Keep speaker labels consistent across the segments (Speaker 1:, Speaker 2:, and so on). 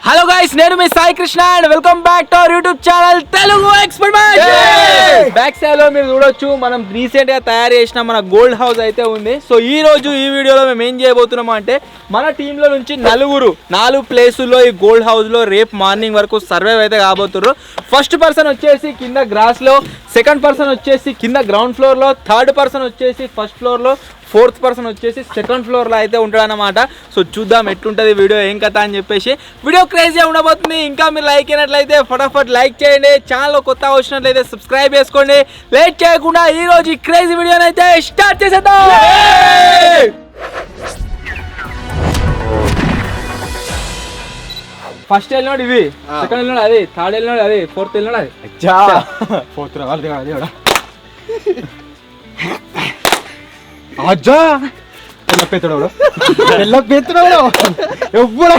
Speaker 1: Hello guys, నేను మీ Sai Krishna and welcome back to our YouTube channel Telugu experiment. Back side లో మీరు చూడొచ్చు, మనం రీసెంట్ గా తయారు చేసిన మన గోల్డ్ హౌస్ అయితే ఉంది. సో ఈ రోజు ఈ వీడియోలో మేము ఏం చేయబోతున్నాం అంటే, మన టీంలో నుంచి 4 ప్లేసుల్లో ఈ గోల్డ్ హౌస్ లో రేపు మార్నింగ్ వరకు సర్వైవ్ అయితే కాబోతున్నారు. ఫస్ట్ పర్సన్ వచ్చేసి కింద గ్రాస్ లో, సెకండ్ పర్సన్ వచ్చేసి కింద గ్రౌండ్ ఫ్లోర్ లో, థర్డ్ పర్సన్ వచ్చేసి ఫస్ట్ ఫ్లోర్ లో, ఫోర్త్ పర్సన్ వచ్చేసి సెకండ్ ఫ్లోర్లో అయితే ఉంటాడనమాట. సో చూద్దాం ఎట్లుంటుంది వీడియో, ఏం కథ అని చెప్పేసి. వీడియో క్రేజీగా ఉండబోతుంది. ఇంకా మీరు లైక్ అయినట్లయితే ఫటాఫట్ లైక్ చేయండి, ఛానల్ కొత్త వచ్చినట్లయితే సబ్స్క్రైబ్ చేసుకోండి. లేట్ చేయకుండా ఈ రోజు ఈ క్రేజీ వీడియోని అయితే స్టార్ట్ చేసేద్దాం. ఫస్ట్ వెళ్ళినాడు ఇవి, సెకండ్ వెళ్ళినాడు అది, థర్డ్ వెళ్ళినాడు అది, ఫోర్త్ వెళ్ళినాడు అది. ఫోర్త్ రావాలి అజ్జా పెత్తడు ఎవ్వరు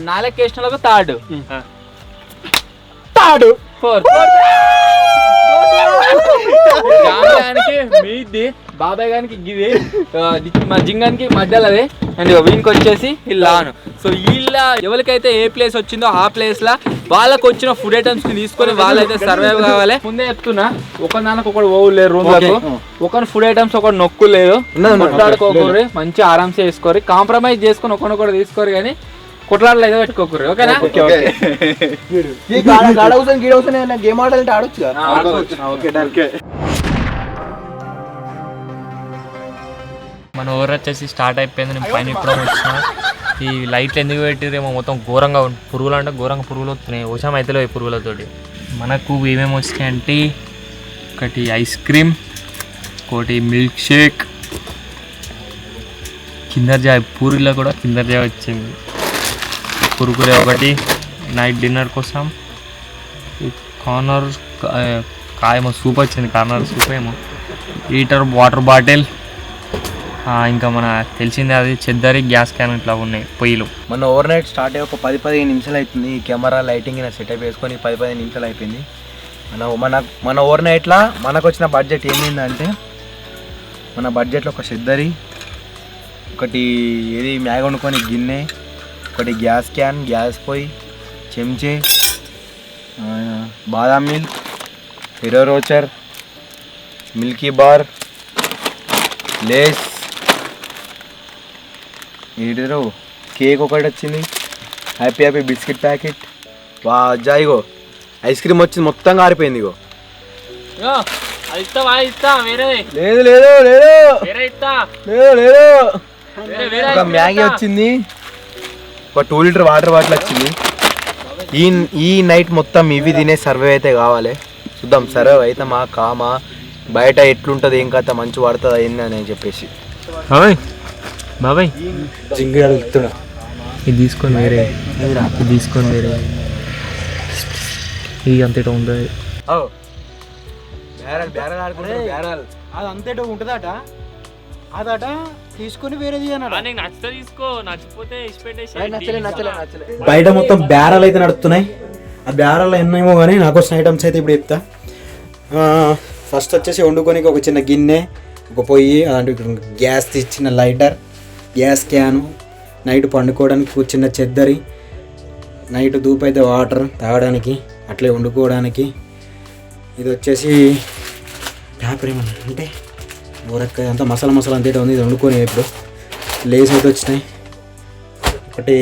Speaker 1: నాలుగు కేసులకు థర్డ్ ఫోర్త్ మీది, బాబాయ్ గారికి గిది, మా జింగానికి మధ్యలో అదే, అండ్ వీనికి వచ్చేసి ఇల్లాను. సో వీళ్ళ ఎవరికైతే ఏ ప్లేస్ వచ్చిందో ఆ ప్లేస్ లా వాళ్ళకి వచ్చిన ఫుడ్ ఐటమ్స్ ని తీసుకొని వాళ్ళైతే సర్వైవ్ కావాలి. ముందే చెప్తున్నా, ఒకదానికి ఒకటి ఓవులు లేరు రూమ్లకు, ఒకరి ఫుడ్ ఐటమ్స్ ఒకటి నొక్కు లేదు, కొట్లాడుకోకూరి, మంచి ఆరామ్సే వేసుకోరు, కాంప్రమైజ్ చేసుకొని ఒకరినొకటి తీసుకోరు, కానీ కొట్లాడలు అయితే పెట్టుకోకూరు. ఓకేనా? గేమ్ ఆడాలంటే ఆడొచ్చు.
Speaker 2: మన ఓవర్ వచ్చేసి స్టార్ట్ అయిపోయింది. నేను పైన ఇప్పుడు వచ్చిన ఈ లైట్లు ఎందుకు పెట్టిరేమో, మొత్తం ఘోరంగా పురుగులు అంటే ఘోరంగా పురుగులు వస్తున్నాయి. ఓషం అయితే ఈ పురుగులతోటి మనకు ఏమేమి వచ్చినాయంటే, ఒకటి ఐస్ క్రీమ్, ఒకటి మిల్క్ షేక్, కిందర్ జాయ్, పూరిలో కూడా కిందర్ జాయ్ వచ్చింది, కురుకురే ఒకటి నైట్ డిన్నర్ కోసం, కార్నర్ కాయేమో సూప్ వచ్చింది, కార్నర్ సూప్ ఏమో, హీటర్, వాటర్ బాటిల్, ఇంకా మన తెలిసిందే అది చెద్దరి, గ్యాస్ క్యాన్ ఇట్లా ఉన్నాయి పొయ్యిలు.
Speaker 3: మన ఓవర్ నైట్ స్టార్ట్ అయ్యి ఒక 10-15 నిమిషాలు అవుతుంది. ఈ కెమెరా లైటింగ్ సెటప్ వేసుకొని 10-15 నిమిషాలు అయిపోయింది. మన ఓవర్ నైట్లో మనకు వచ్చిన బడ్జెట్ ఏమైందంటే, మన బడ్జెట్లో ఒక చెద్దరి, ఒకటి ఏది మ్యాగ్ వండుకొని గిన్నె, ఒకటి గ్యాస్ క్యాన్, గ్యాస్ పొయ్యి, చెంచే, బాదాం milk, Ferrero Rocher, milky bar, Lay's, ఏంటిదో కేక్ ఒకటి వచ్చింది, హ్యాపీ బిస్కెట్ ప్యాకెట్, వాజాయిగో ఐస్ క్రీమ్ వచ్చింది, మొత్తం ఆరిపోయింది. ఇగో లేదు లేదు లేదు లేదు ఒక మ్యాగీ వచ్చింది, ఒక 2 లీటర్ వాటర్ బాటిల్ వచ్చింది. ఈ నైట్ మొత్తం ఇవి తినే సర్వే అయితే కావాలి. చూద్దాం సర్వే అయితే మా కామా బయట ఎట్లుంటుంది, ఏం కథ, మంచి పడుతుంది అయింది అని చెప్పేసి.
Speaker 2: బాబాయ్
Speaker 3: జింగి అడుగుతున్నా,
Speaker 2: ఇది తీసుకొని వేరే, ఇది తీసుకొని వేరే, ఇది అంతేటో ఉంటుంది.
Speaker 1: అది అంతేటో ఉంటుందట, అదట తీసుకొని వేరేది
Speaker 2: నచ్చితే తీసుకో, నచ్చిపోతే
Speaker 4: బయట మొత్తం బ్యారల్ అయితే నడుస్తున్నాయి. ఆ బ్యారల్ ఎన్నేమో కానీ నాకు వచ్చిన ఐటమ్స్ అయితే ఇప్పుడు చెప్తా. ఫస్ట్ వచ్చేసి వండుకోనికి ఒక చిన్న గిన్నె, ఒక పొయ్యి, అలాంటి గ్యాస్ చిన్న లైటర్, గ్యాస్ క్యాను, నైట్ పండుకోవడానికి ఒక చిన్న చెద్దరి, నైట్ దూపు అయితే వాటర్ తాగడానికి, అట్లే వండుకోవడానికి. ఇది వచ్చేసి పేపర్ ఏమన్నా అంటే ఊరక్కాయ అంతా మసాలా అంతేట ఉంది. ఇది వండుకొని ఇప్పుడు లేస్ అయితే వచ్చినాయి, ఒకటి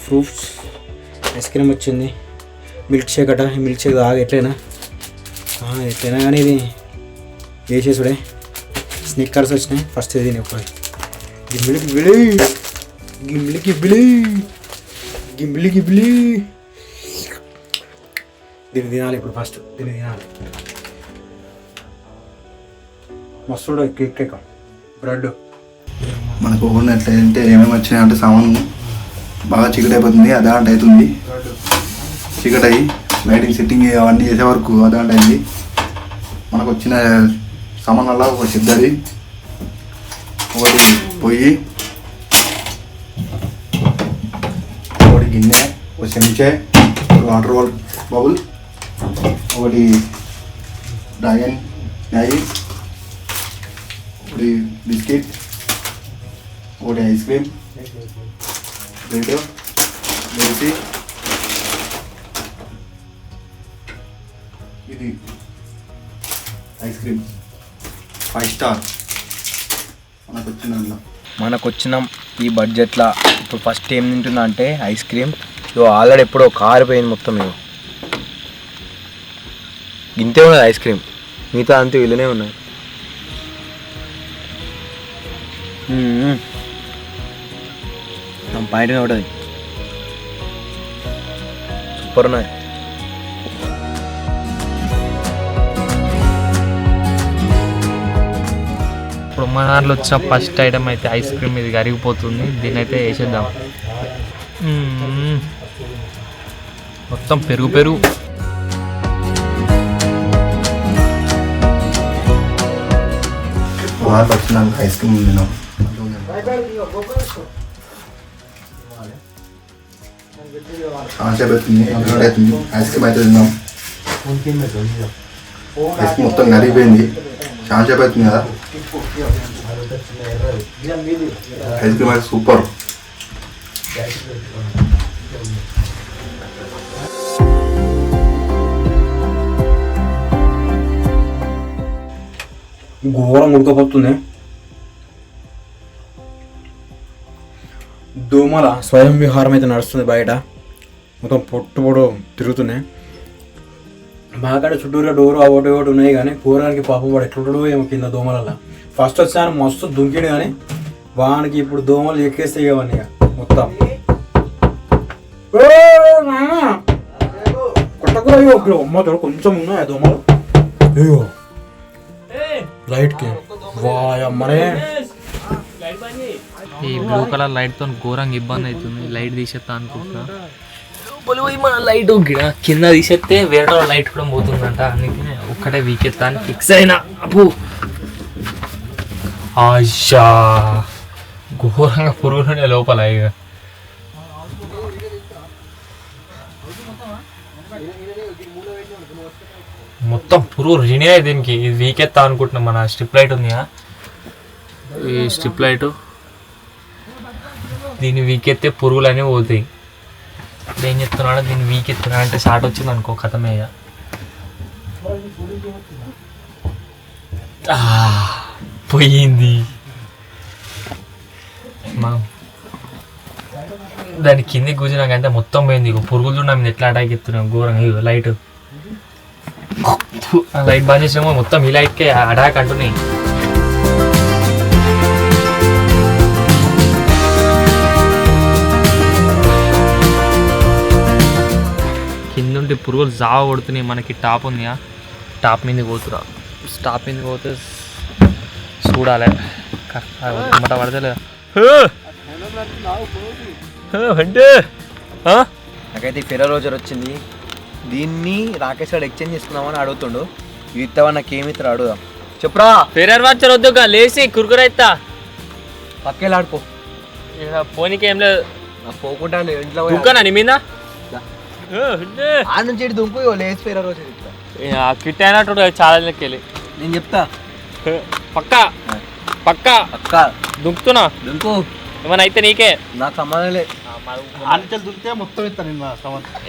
Speaker 4: ఫ్రూట్స్, ఐస్ క్రీమ్ వచ్చింది, మిల్క్ షేక్ అట. ఈ మిల్క్ షేక్ తాగా ఎట్లయినా కానీ ఇది వేసేసుడే. స్నిక్కర్స్ వచ్చినాయి, ఫస్ట్ ఇది తినే గిమ్మిలికి బిలి, గిమ్మిలికి బిలి, గిమ్మిలికి బిలి. దీన్ని తినాలి ఇప్పుడు, ఫస్ట్ దీన్ని తినాలి. మస్తు కేక్, బ్రెడ్.
Speaker 5: మనకు ఓడినట్లయితే ఏమేమి వచ్చినాయి అంటే, సామాను బాగా చీకటి అయిపోతుంది, అదాంట అవుతుంది. చీకటి అయ్యి లైటింగ్ సెట్టింగ్ అవన్నీ చేసే వరకు అదాంట అయింది. మనకు వచ్చిన సామాన్లలో ఒక సిద్ధది, ఒకటి పొయ్యి, చెంచే, వాటర్ బబుల్, ఒకటి డ్రాగన్ మ్యాగీ, ఒకటి బిస్కెట్, ఒకటి ఐస్ క్రీమ్, బ్రెడ్, మిర్చి, ఇది ఐస్ క్రీమ్ 5 స్టార్
Speaker 3: మనకు వచ్చిన ఈ బడ్జెట్లో ఇప్పుడు ఫస్ట్ ఏం తింటున్నా అంటే ఐస్ క్రీమ్. ఇదో ఆల్రెడీ ఎప్పుడో కారిపోయింది మొత్తం. ఇవి ఇంతే ఉన్నది ఐస్ క్రీమ్, మిగతా అంతే వీళ్ళనే ఉన్నాయి. పాయింట్ ఉంటుంది, సూపర్ ఉన్నది.
Speaker 2: ఇప్పుడు మన దాంట్లో వచ్చిన ఫస్ట్ ఐటమ్ అయితే ఐస్ క్రీమ్. ఇది కరిగిపోతుంది, దీన్ని అయితే వేసేద్దాం. మొత్తం పెరుగు
Speaker 5: వచ్చినాక ఐస్ క్రీమ్ తిన్నాం. అవుతుంది ఐస్ క్రీమ్ అయితే తిన్నాం. ఐస్ క్రీమ్ మొత్తం కరిగిపోయింది, చాలా సేపు అవుతుంది కదా. ఐస్ క్రీమ్ అయితే సూపర్.
Speaker 4: ఘోరం ఉడకపోతుంది. దోమల స్వయం విహారం అయితే నడుస్తుంది బయట, మొత్తం పొట్టు తిరుగుతున్నాయి. బాగా చుట్టూరుగా డోరు ఒకటి ఒకటి ఉన్నాయి కానీ కూరగానికి పాపం వాడు ఎట్లుంటాడో ఏమో కింద దోమలల్లా. ఫస్ట్ వచ్చాను మస్తు దుంకిడు కానీ వానికి ఇప్పుడు దోమలు ఎక్కేస్తాయి అవన్నీ మొత్తం. కొట్టకూర అమ్మ చూడ కొంచెం ఉన్నాయి దోమలు. అయ్యో లైట్కి వాయమ్మనే.
Speaker 2: ఈ బ్లూ కలర్ లైట్ తో ఘోరంగా ఇబ్బంది అవుతుంది. లైట్ తీసేస్తా అనుకుంటున్నా, పోయి మన లైట్ కింద తీసేస్తే వేరే లైట్ కూడా పోతుందంట. అందుకనే ఒక్కటే వీకెత్తా అని ఫిక్స్ అయినా. అప్పు ఆశా ఘోరంగా పురుగులుండే లోపల. ఇక మొత్తం పురుగు రినే దీనికి. ఇది వీకెత్తా అనుకుంటున్నాం. మన స్ట్రిప్ లైట్ ఉందిగా, ఈ స్ట్రిప్ లైట్, దీన్ని వీకెత్తే పురుగులు అనేవి పోతాయి. ఏం చెప్తున్నాడు, దీన్ని వీకెత్తున్నా అంటే షార్ట్ వచ్చింది అనుకో కథమే. పోయింది దాని కింది కూర్చున్నాకంటే మొత్తం పోయింది. ఇక పురుగులు చూడ మీద ఎట్లా అటాక్ ఎత్తున్నాం ఘోరంగా. లైట్ లైట్ బంద్ చేసినామో మొత్తం ఈ లైట్కే అటాక్ అంటున్నాయి. కిందుంటే పురుగులు జావ కొడుతున్నాయి. మనకి టాప్ ఉందిగా, టాప్ మీదకి పోతురా. టాప్ మీదకి పోతే చూడాలి కరెక్ట్ పడితే లేదా.
Speaker 3: నాకైతే ఫెరో రోజర్ వచ్చింది. దీన్ని రాకేష్ గారు ఎక్స్చేంజ్ చేసుకుందామని అడుగుతుండు. ఇస్తావా నాకేమి ఇస్తాడు అడుగుదాం. చెప్పురా.
Speaker 2: ఫెరర్ వాచర్ వద్దుగా, లేచి కురుకురైతా
Speaker 3: పక్కేలాడిపో.
Speaker 2: పోనీకి ఏం లేదు,
Speaker 3: పోకుండా ఇంట్లో
Speaker 2: దుంకనా నీ మీద
Speaker 3: ఆ నుంచి దుంకు లేచి ఫెరో రోజర్ ఇస్తా.
Speaker 2: కిట్ అయినట్టు చాలా వెళ్ళి
Speaker 3: నేను చెప్తా.
Speaker 2: పక్కా పక్కా
Speaker 3: పక్కా
Speaker 2: దుంకుతున్నా.
Speaker 3: దుంకు
Speaker 2: ఏమన్నా అయితే నీకే,
Speaker 3: నాకు సంబంధం లేదు.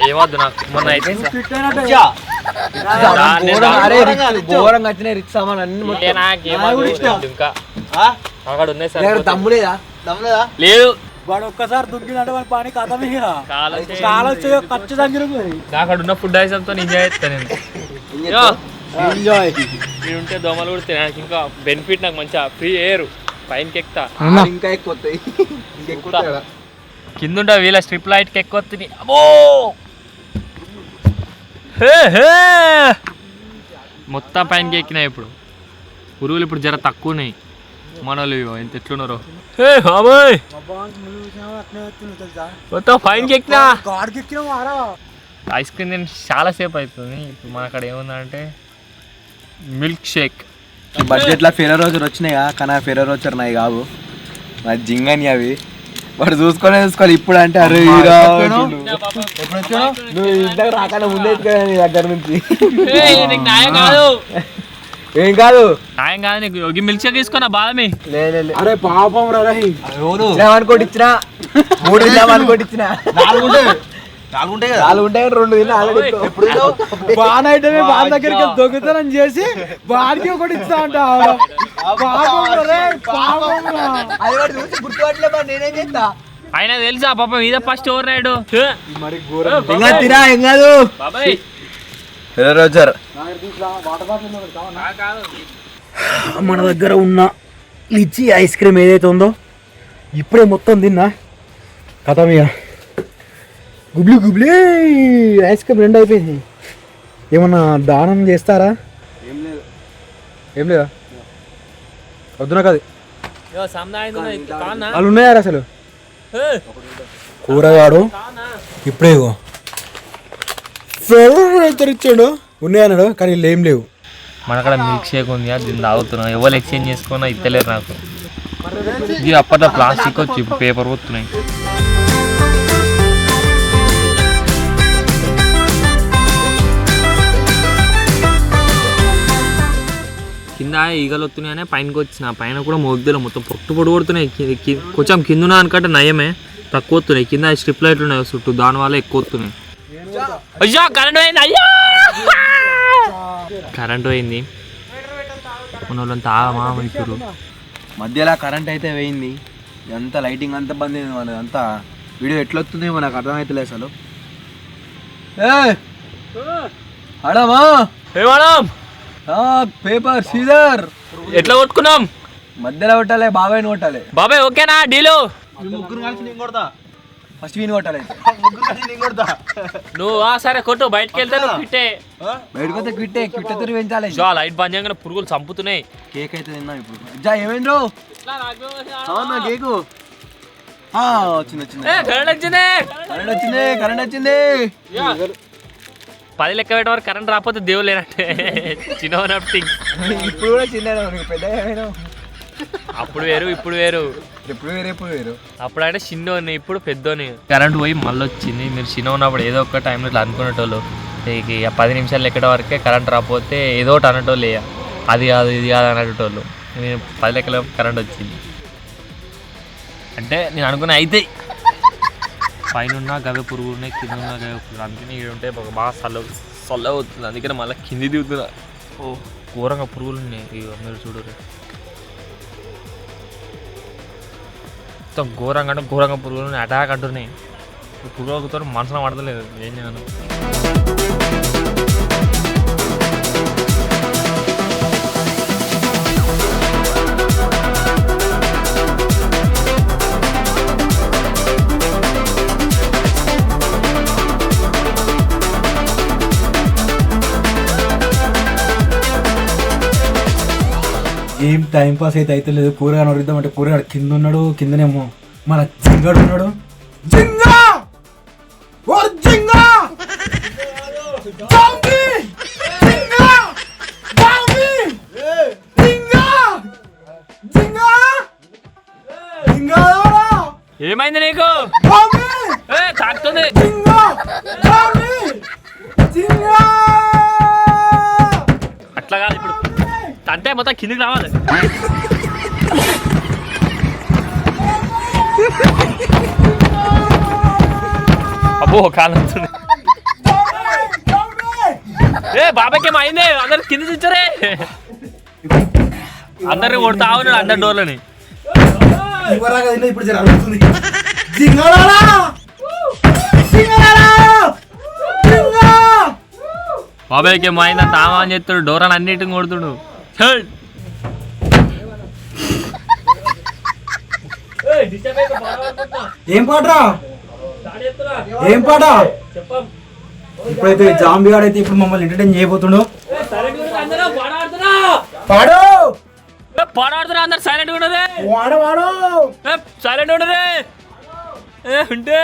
Speaker 2: ఏమొద్దు నాకు. మొన్న అయితే
Speaker 3: ఘోరంగా వచ్చినాయి రిచ్ సామాన్ అన్ని.
Speaker 2: ఇంకా అక్కడ ఉన్నాయి సార్.
Speaker 3: దమ్ము లేదా?
Speaker 2: లేదు
Speaker 4: వాడు ఒక్కసారి దుంకినంటే వాడి పని కథమే.
Speaker 2: అక్కడ ఉన్న ఫుడ్ ఐటమ్తో ఎంజాయ్ చేస్తాను నేను.
Speaker 3: ఎంజాయ్
Speaker 2: ఉంటే దోమలు కూడా నాకు ఇంకా బెనిఫిట్. నాకు మంచిగా ఫ్రీ ఎయిర్ పైనకి ఎక్కుతా.
Speaker 3: ఇంకా ఎక్కువ
Speaker 2: కింద ఉంటే వీళ్ళ స్ట్రిప్ లైట్కి ఎక్కువ వస్తుంది. అబ్బో మొత్తం పైనకి ఎక్కినాయి. ఇప్పుడు పురుగులు ఇప్పుడు జర తక్కువ ఉన్నాయి. మనలు ఎంత ఎట్లున్నారో. మొత్తం పైనకి ఎక్కినా. ఐస్ క్రీమ్ తిని చాలా సేపు అవుతుంది. ఇప్పుడు మన అక్కడ ఏముందంటే మిల్క్ షేక్.
Speaker 3: బడ్జెట్లో ఫెరో రోజర్ వచ్చినాయి కానీ ఆ ఫెరో రోజర్ నాయి కావు, నా జింగని అవి. వాడు చూసుకోవాలి ఇప్పుడు అంటే అరే నువ్వు ఇంతకు రాకుండా ముందే కదా నీ దగ్గర నుంచి
Speaker 2: న్యాయం కాదు
Speaker 3: ఏం కాదు
Speaker 2: న్యాయం కాదు నీకు మిల్క్ షేక్ తీసుకున్నా బాదమి
Speaker 4: అరే పాపం రా
Speaker 3: అనుకోటి ఇచ్చినా 3 అనుకోటి ఇచ్చినా 4 ఉంటాయి కదా 4 ఉంటాయి 2 తిన్నా ఆల్రెడీ
Speaker 4: బాగా అయితే బాగా దగ్గరికి దొంగతనం చేసి వాడికి ఒకటి ఇస్తా అంట
Speaker 3: గుర్తుపట్టలే నేనేం చేస్తా
Speaker 2: ఆయన తెలుసా పాపం ఇదే ఫస్ట్ ఓవర్ రైడ్
Speaker 3: తిరా ఏం కాదు రోజర్
Speaker 4: మన దగ్గర ఉన్న లిచ్చి ఐస్ క్రీమ్ ఏదైతే ఉందో ఇప్పుడే మొత్తం తిన్నా కథ ఇక గుబ్లీ గుబ్లీ ఐస్ క్రీమ్ 2 అయిపోయింది. ఏమన్నా దానం చేస్తారా? ఏం లేదా వద్దునా కదా వాళ్ళు ఉన్నాయారా అసలు కూరగాడు ఇప్పుడే తెరిచాడు ఉన్నాయన్నాడు కానీ వీళ్ళు ఏం లేవు.
Speaker 2: మనకడ మిల్క్ షేక్ ఉంది దీన్ని తాగుతున్నాం ఎవరు ఎక్స్చేంజ్ చేసుకున్నా ఇస్తలేరు నాకు. ఇది అప్పట్లో ప్లాస్టిక్ వచ్చి ఇప్పుడు పేపర్ వస్తున్నాయి. కింద ఈగలు వస్తున్నాయనే పైనకి వచ్చిన పైన కూడా మోగ్దలు మొత్తం పొట్టు కొడుతున్నాయి. కొంచెం కింద అనుకంటే నయమే తక్కువ వస్తున్నాయి. కింద స్ట్రిప్ లైట్లు ఉన్నాయి చుట్టూ దానివల్ల ఎక్కువ వస్తున్నాయి. అయ్యా కరెంట్ పోయింది అయ్యా కరెంట్ పోయింది మన వాళ్ళంతా ఆగమామవుతారు.
Speaker 3: మధ్యలో కరెంట్ అయితే పోయింది అంతా లైటింగ్ అంతా బంద్ అయింది. మన అంతా వీడియో ఎట్లా వస్తుంది మనకు అర్థమవుతలే అసలు. అడమా పేపర్ సీజర్
Speaker 2: ఎట్లా కొట్టుకున్నాం
Speaker 3: మధ్యలో కొట్టాలి బాబాయ్ని కొట్టాలి.
Speaker 2: బాబాయ్ ఓకేనా డీలు?
Speaker 3: ముగ్గురు కలిసి నేను కొడతా ఫస్ట్ వీని కొట్టాలి
Speaker 2: నువ్వు సరే కొట్టు బయటకు వెళ్తే నువ్వు క్విట్టే
Speaker 3: బయటకు వస్తే క్విట్టే పెంచాలి.
Speaker 2: లైట్ బంద్ చేయగానే పురుగులు చంపుతున్నాయి.
Speaker 3: కేక్ అయితే తిన్నాం ఇప్పుడు జా ఏమైందో అవునా కేకు వచ్చింది కరెంట్ వచ్చింది
Speaker 2: 10 లెక్క పెట్టే వరకు కరెంట్ రాకపోతే దేవుడు లేనట్టే. చిన్న
Speaker 3: ఇప్పుడు కూడా చిన్న పెద్ద
Speaker 2: అప్పుడు వేరు ఇప్పుడు వేరు
Speaker 3: ఎప్పుడు వేరు
Speaker 2: అప్పుడు అంటే చిన్నోని ఇప్పుడు పెద్దోని. కరెంట్ పోయి మళ్ళీ వచ్చింది. మీరు చిన్న ఉన్నప్పుడు ఏదో ఒక టైంలో ఇట్లా అనుకునేటోళ్ళు ఇక 10 నిమిషాలు ఎక్కడే వరకే కరెంట్ రాకపోతే ఏదో ఒకటి అనేటోళ్ళు ఇక అది కాదు ఇది కాదు అనేటోళ్ళు. నేను 10 లెక్కల కరెంట్ వచ్చింది అంటే నేను అనుకున్నా అయితే పైన ఉన్న గవే పురుగు ఉన్నాయి కింద ఉన్న గవే పురుగు అందుకని ఇక్కడ ఉంటే బాగా చల్ల అవుతుంది. అందుకని మళ్ళీ కింది దిగుతున్నా. ఓ ఘోరంగా పురుగులు ఉన్నాయి ఇక మీరు చూడరు మొత్తం ఘోరంగా అంటే ఘోరంగా పురుగులు అటాక్ అంటున్నాయి. పురుగులతో మనసులో పడతలేదు ఏం చేయను.
Speaker 4: ఏం టైం పాస్ అయితే లేదు. కూరగాయలు వరిద్దాం అంటే కూరగాయలు కింద ఉన్నాడు. కిందనేమో మన జింగాడు ఉన్నాడు.
Speaker 2: ఏమైంది నీకు? తాకుతుంది అట్లా కాదు ఇప్పుడు అంటే మొత్తం కిందికి రావాలి. అబ్బో కాలుతుంది. బాబాయ్కి ఏమైంది? అందరు కింద చూచారే అందరిని కొడతా ఉన్నాడు అందరి డోర్లని.
Speaker 4: ఇప్పుడు జరుగుతుంది
Speaker 2: బాబాయ్కి ఏమైందా తామా అని చెప్తాడు. డోరాలు అన్నిటిని కొడుతుడు.
Speaker 4: ఏం పాటరా ఏం పాట ఇప్పుడైతే జాంబీ ఆడైతే ఇప్పుడు మమ్మల్ని ఎంటర్టైన్ చేయబోతుండు. పాడు
Speaker 2: పాడాడుతున్నా అందరు సైలెంట్ ఉండదే సైలెంట్ ఉండదే ఉంటే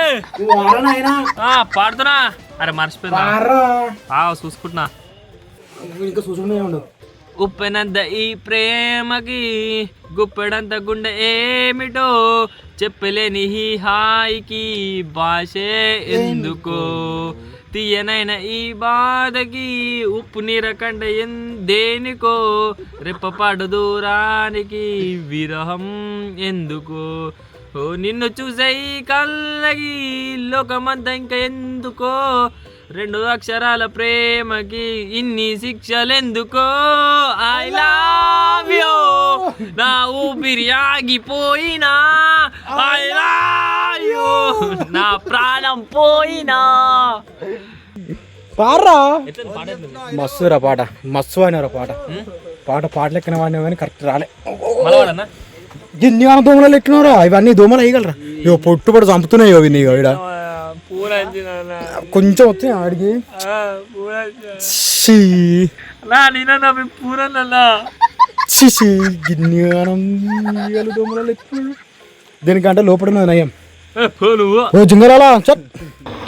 Speaker 2: పాడుతున్నా. అరే మర్చిపోయిందా చూసుకుంటున్నా
Speaker 4: ఇంకా చూసుకుంటూనే ఉండు.
Speaker 2: ఉప్పెనంత ఈ ప్రేమకి గుప్పెడంత గుండె ఏమిటో చెప్పలేని ఈ హాయికి భాషే ఎందుకో తీయనైన ఈ బాధకి ఉప్పు నీర కంట దేనికో రెప్పపాటు దూరానికి విరహం ఎందుకో ఓ నిన్ను చూసే ఈ కళ్ళకి లోకమంతా ఇంకా ఎందుకో 2 అక్షరాల ప్రేమకి ఇన్ని శిక్షలెందుకో ఐ లవ్ యూ నా ఊపిరి ఆగిపోయినా ఐ లవ్ యూ నా ప్రాణం పోయినా.
Speaker 4: పాడరా మస్తురా పాట మస్తు అయినారా పాట లెక్కన వాడినా కానీ కరెక్ట్ రాలే. ఎన్ని దోమలు ఎట్టినారా ఇవన్నీ దోమలు వేయగలరా ఇక పొట్టుపడి చంపుతున్నాయి అవి నీకు ఇక్కడ కొంచెం వస్తే ఆడికి గిన్నె దోమలు ఎత్తున్నాడు దీనికంటే లోపల నయం జింగరాలా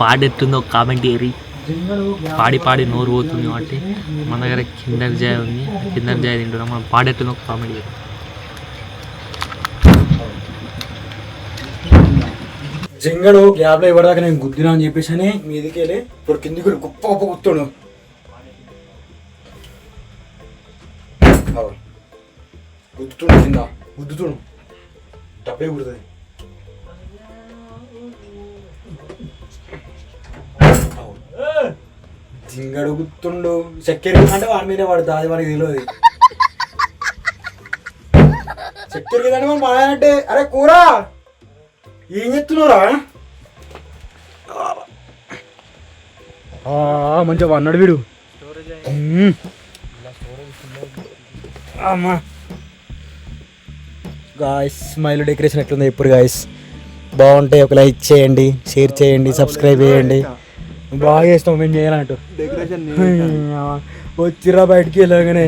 Speaker 2: పాడెట్టుందో కామెంట్ ఏరి పాడి నోరు పోతుంది కాబట్టి మన దగ్గర కిందర్ జాయ్ ఉంది. కిందర్ జాయ్ తింటున్నాం. మనం పాడెట్టుందో కామెంట్ ఏరి.
Speaker 4: జింగడు గ్యాప్లో ఇవ్వడానికి నేను గుద్దినా అని చెప్పేసి అని మీదికి వెళ్ళి ఇప్పుడు కిందికి గొప్ప గొప్ప గుర్తుడు గుద్దుతుండు కింద గుద్దుతుండు డబ్బే కుడుతుంది. జింగడు గుర్తుండు చక్కెర అంటే వాడి మీదే పడుతుంది అది వాడికి తెలియదు. చక్కెర అంటే మనం పడాలంటే అరే కూర ఏం చెప్తున్నారా మంచిగా అన్నాడు వీడు. అమ్మా గాయస్ స్మైల్ డెకరేషన్ ఎట్లుంది ఇప్పుడు గాయస్ బాగుంటాయి. ఒక లైక్ చేయండి, షేర్ చేయండి, సబ్స్క్రైబ్ చేయండి. బాగా చేస్తాం మేము చేయాలంటూ వచ్చిర్రా బయటికి వెళ్ళగానే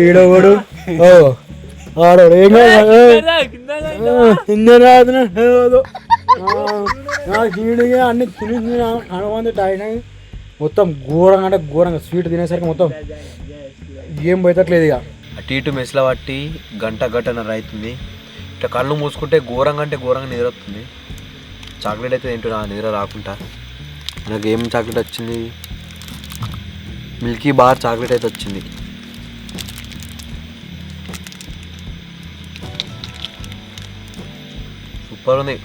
Speaker 4: ఈడోడు ఆడోడు ఏం అన్ని తిని అనుబంధ మొత్తం ఘోరంగా అంటే ఘోరంగా స్వీట్ తినేసరికి మొత్తం ఏం పోయట్లేదు. ఇక
Speaker 3: అటు ఇటు మెస్ల పట్టి గంటన్నర అవుతుంది. ఇట్లా కళ్ళు మూసుకుంటే ఘోరంగా అంటే ఘోరంగా నిద్ర వస్తుంది. చాక్లెట్ అయితే తింటున్నా నిద్ర రాకుండా. నాకు ఏం చాక్లెట్ వచ్చింది? మిల్కీ బార్ చాక్లెట్ అయితే వచ్చింది. సూపర్ ఉంది.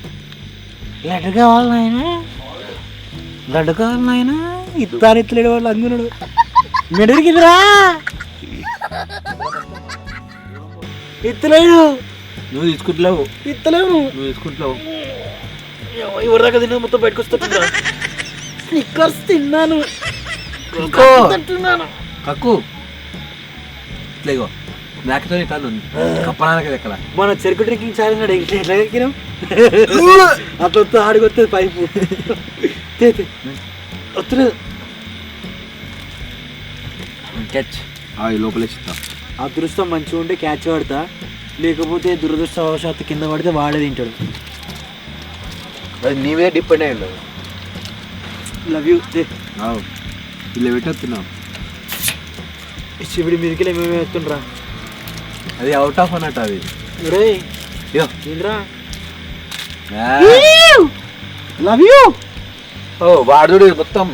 Speaker 4: లడ్డు కావాలి నాయన, లడ్డు కావాలి నాయన. ఇత్తారు ఎత్తులేడు వాళ్ళు అందున్నాడు మెడరికిదిరా ఎత్తులేడు.
Speaker 3: నువ్వు తీసుకుంటలేవు,
Speaker 4: ఇత్తలేవు
Speaker 3: నువ్వు తీసుకుంటలేవు.
Speaker 4: ఎవరి దాకా తిన్నా మొత్తం బయటకు వస్తుందా? స్నిక్కర్స్ తిన్నాను
Speaker 3: కక్కు ఇట్లేగో నాకుతో కాదు కప్పడానికి ఎక్కడ
Speaker 4: మన చెరుకు డ్రింకింగ్ ఛాలెంజ్ ఎట్లా ఎక్కినాం అట్లా వస్తే ఆడికి వస్తుంది పైపు వస్తుంది
Speaker 3: క్యాచ్ లోపల ఇస్తా.
Speaker 4: అదృష్టం మంచిగా ఉంటే క్యాచ్ పడతా, లేకపోతే దురదృష్టవశాత్తు కింద పడితే వాడే తింటాడు.
Speaker 3: అది నీ మీద డిపెండ్ అయ్యి ఉండదు.
Speaker 4: లవ్ యూ
Speaker 3: ఇలా పెట్టేస్తున్నావు.
Speaker 4: శివుడి మీదకి మేమే ఎత్తుండ్రా.
Speaker 3: అది అవుట్ ఆఫ్ అన్నట్టు అది.
Speaker 4: రే ఏంద్రా లవ్ యూ.
Speaker 3: ఓ వాడు మొత్తం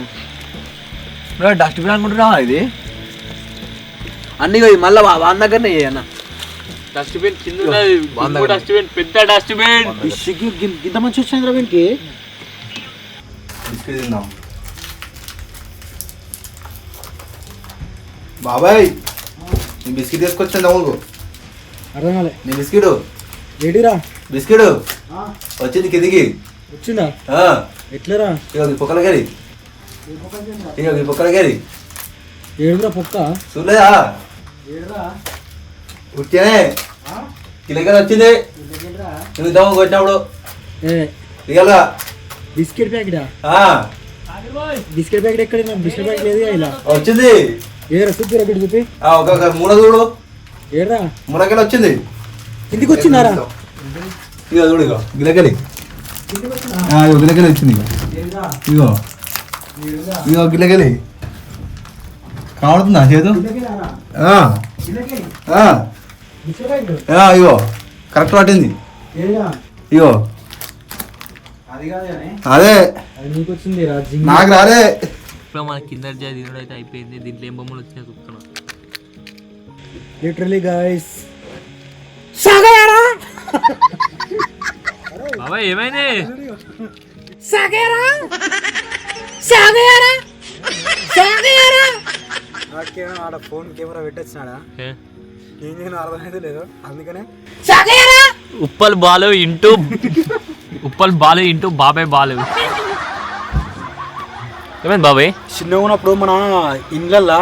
Speaker 3: డస్ట్బిన్ అనుకుంటున్నావా? ఇది అన్ని మళ్ళీ వాన్ దగ్గరనే అన్న.
Speaker 2: డస్ట్బిన్ కింద డస్ట్బిన్ పెద్ద డస్ట్బిన్
Speaker 4: ఇంత మంచి వచ్చింది రా వీనికి.
Speaker 5: బిస్కెట్ తిందాం. బాబాయ్ నేను బిస్కెట్ తీసుకొచ్చాను తమ్ముడు.
Speaker 4: అర్థం కాలే.
Speaker 5: నీ బిస్కెట్
Speaker 4: ఏడిరా?
Speaker 5: బిస్కెట్ వచ్చింది కిందికి.
Speaker 4: వచ్చిందా? ఎట్లరా?
Speaker 5: ఇక పొక్కల గారి ఇక పొక్కల గారి
Speaker 4: ఏడురా పొక్క
Speaker 5: చూడలేదా? ఉట్టినే కిలకలు వచ్చింది నువ్వు దమ్ము కొట్టినప్పుడు. ఇక
Speaker 4: బిస్కెట్ ప్యాకెటా? బిస్కెట్ ప్యాకెట్ ఎక్కడ? బిస్కెట్ ప్యాకెట్ లేదు ఇలా
Speaker 5: వచ్చింది.
Speaker 4: ఏరా చూపి రకటి చూపి
Speaker 5: ఒక మూడ చూడు.
Speaker 4: ఏరా
Speaker 5: మూడకెళ్ళి వచ్చింది.
Speaker 4: ఇంటికి వచ్చిందారా?
Speaker 5: ఇక చూడు ఇగో గిలకలి గిలకలి వచ్చింది. ఇగో ఇగో గిలకలి కావడుతుందా చేదు ఇగో కరెక్ట్ పట్టింది ఇగో అదే నాకు రాలే.
Speaker 2: ఇప్పుడు మన కిందర్ జాయ్ తినడం అయితే అయిపోయింది. దీంట్లో ఏం బొమ్మలు వచ్చినాయి చూస్తున్నా.
Speaker 4: లిటరలీ గైస్
Speaker 2: బాబాయ్ ఏమైంది?
Speaker 4: ఆడ ఫోన్ కెమెరా పెట్టొచ్చినాడా ఏం చేయను అర్థమైతే లేదు, అందుకనే
Speaker 2: ఉప్పల్ బాలు ఇంటూ బాబాయ్ బాలు. ఏమైంది బాబాయ్?
Speaker 4: చిన్నగా ఉన్నప్పుడు మన ఇండ్లల్లా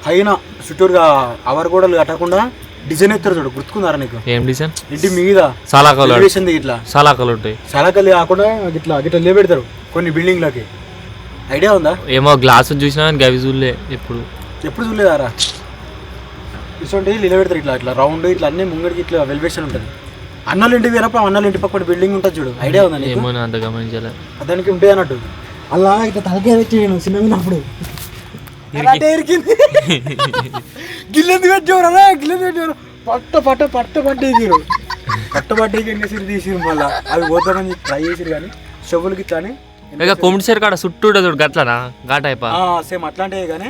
Speaker 4: పైన చుట్టూరుగా అవరగోడలు కట్టకుండా డిజైన్ ఎత్తారు చూడు, గుర్తుకుందారా నీకు?
Speaker 2: ఏం డిజైన్?
Speaker 4: ఇంటి మీద
Speaker 2: సలాకలు
Speaker 4: ఇట్లా
Speaker 2: సలాకలు ఉంటాయి.
Speaker 4: సలాకలు కాకుండా గిట్లా గిట్లా లేబెడతారు కొన్ని బిల్డింగ్లకి, ఐడియా ఉందా?
Speaker 2: ఏమో గ్లాసు చూసినా గవి చూడలే ఎప్పుడు
Speaker 4: చూడలేదారా? ఇటువంటి నిలబెడతారు ఇట్లా ఇట్లా రౌండ్ ఇట్లా అన్ని ముంగడికి ఇట్లా వెలివేషన్ ఉంటుంది. అన్నోళ్ళ ఇంటికి పోయినప్పుడు అన్నోళ్ళ ఇంటి పక్కన బిల్డింగ్ ఉంటుంది చూడు, ఐడియా ఉందా నీకు?
Speaker 2: ఏమో అంత గమనించలే.
Speaker 4: దానికి ఉంటాయి అన్నట్టు. అలా ఇట్లా తలకే వచ్చి నేను చిన్నగా ఉన్నప్పుడు గిల్లెందు పెట్టేవారా, గిల్లెందు పెట్టేవారు పట్టేసిరు పట్టబట్టేకి ఎన్నేసిరు తీసిరు. మళ్ళీ అవి పోతామని ట్రై చేసిరు కానీ షవులకి ఇట్లా అని
Speaker 2: కొమ్మిడిసేరు కాడ చుట్టూ చూడు గట్లనా ఘాట్ అయిపో
Speaker 4: సేమ్ అట్లాంటివి కానీ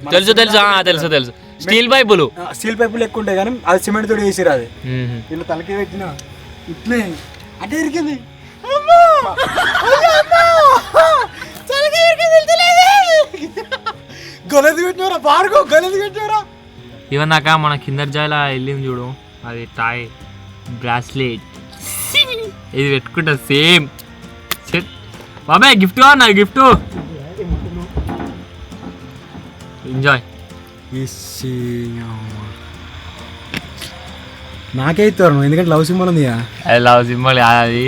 Speaker 2: తెలుసు స్టీల్ పైపులు
Speaker 4: ఎక్కువ ఉంటాయి కానీ అది సిమెంట్ తోటి వేసిరు. అది వీళ్ళు తలకే పెట్టిన ఇట్లే అటే ఇరికింది. గొలది పెట్టినవరా బార్గో, గొలది పెట్టినవరా.
Speaker 2: ఇవన్నాక మన కిందర్ జాయిలా వెళ్ళింది చూడు, అది టాయ్ బ్రాస్లెట్ ఇది పెట్టుకుంటా సేమ్ సెట్. బాబాయ్ గిఫ్ట్ నా గిఫ్ట్ ఎంజాయ్.
Speaker 4: నాకే ఇస్తారు ఎందుకంటే లవ్ సింబల్ ఉంది.
Speaker 2: అది లవ్ సింబల్, అది